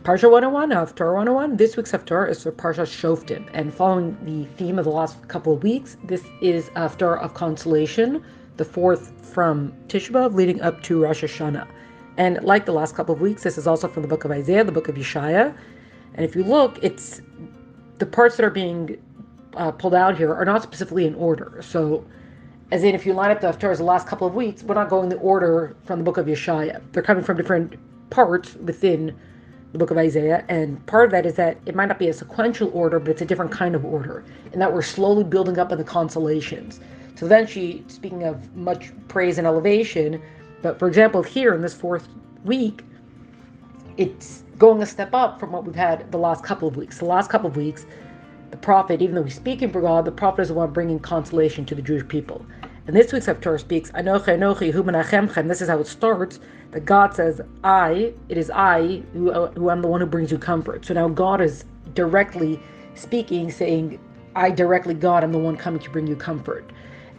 Parsha 101, Haftarah 101. This week's Haftarah is for Parsha Shoftim. And following the theme of the last couple of weeks, this is Haftarah of consolation, the fourth from Tisha B'Av leading up to Rosh Hashanah. And like the last couple of weeks, this is also from the book of Isaiah, the book of Yeshaya. And if you look, it's the parts that are being pulled out here are not specifically in order. So, as in, if you line up the Haftarahs the last couple of weeks, we're not going the order from the book of Yeshaya. They're coming from different parts within the book of Isaiah, and part of that is that it might not be a sequential order, but it's a different kind of order, and that we're slowly building up in the consolations. So then speaking of much praise and elevation, but for example, here in this fourth week, it's going a step up from what we've had the last couple of weeks. The last couple of weeks, the prophet, even though he's speaking for God, the prophet is the one bringing consolation to the Jewish people. And this week's Haftarah speaks, Anochi, Anochi, Hu Menachemchem. This is how it starts, that God says, it is I who am the one who brings you comfort. So now God is directly speaking, saying, I directly, God, am the one coming to bring you comfort.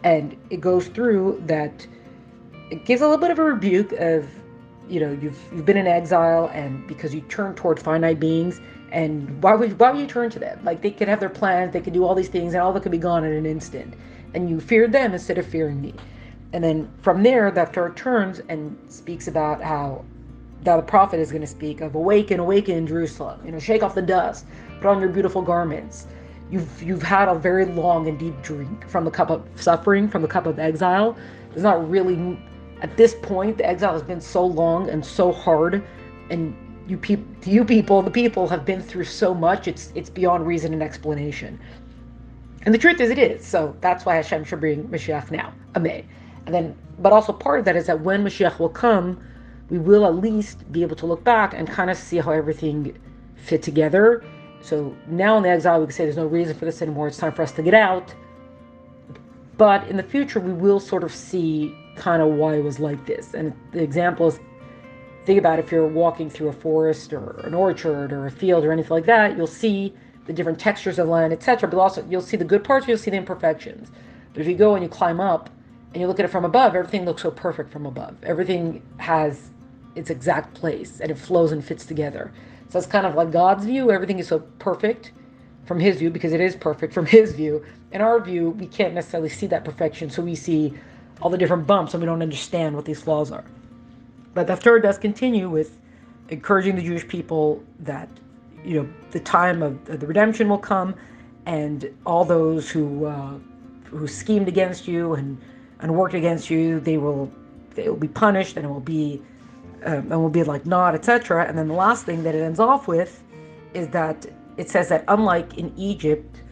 And it goes through that, it gives a little bit of a rebuke of, you've been in exile, and because you turn toward finite beings, and why would you turn to them? Like, they could have their plans, they could do all these things, and all that could be gone in an instant. And you feared them instead of fearing me. And then from there, the Torah turns and speaks about how the prophet is going to speak of awaken, awaken, Jerusalem. Shake off the dust, put on your beautiful garments. You've had a very long and deep drink from the cup of suffering, from the cup of exile. There's not really, at this point, the exile has been so long and so hard, and the people have been through so much. It's beyond reason and explanation. And the truth is, it is. So that's why Hashem should bring Mashiach now, Ameh. And then, but also part of that is that when Mashiach will come, we will at least be able to look back and kind of see how everything fit together. So now in the exile, we can say there's no reason for this anymore. It's time for us to get out. But in the future, we will sort of see kind of why it was like this. And the example is, think about if you're walking through a forest or an orchard or a field or anything like that, you'll see the different textures of land, etc. But also you'll see the good parts, you'll see the imperfections. But if you go and you climb up and you look at it from above, everything looks so perfect from above. Everything has its exact place and it flows and fits together. So it's kind of like God's view. Everything is so perfect from his view because it is perfect from his view. In our view, we can't necessarily see that perfection, so we see all the different bumps and we don't understand what these flaws are. But the Torah does continue with encouraging the Jewish people that the time of the redemption will come, and all those who schemed against you and worked against you, they will be punished, and it will be like naught, etc. And then the last thing that it ends off with is that it says that unlike in Egypt,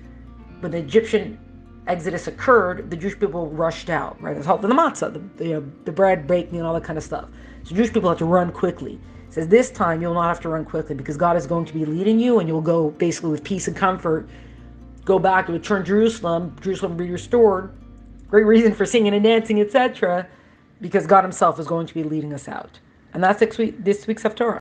when the Egyptian exodus occurred, the Jewish people rushed out. Right, there's the matzah, the bread breaking, and all that kind of stuff. So Jewish people have to run quickly. It says this time you'll not have to run quickly because God is going to be leading you, and you'll go basically with peace and comfort, go back to return Jerusalem will be restored. Great reason for singing and dancing, etc., because God himself is going to be leading us out. And that's this week's Haftarah.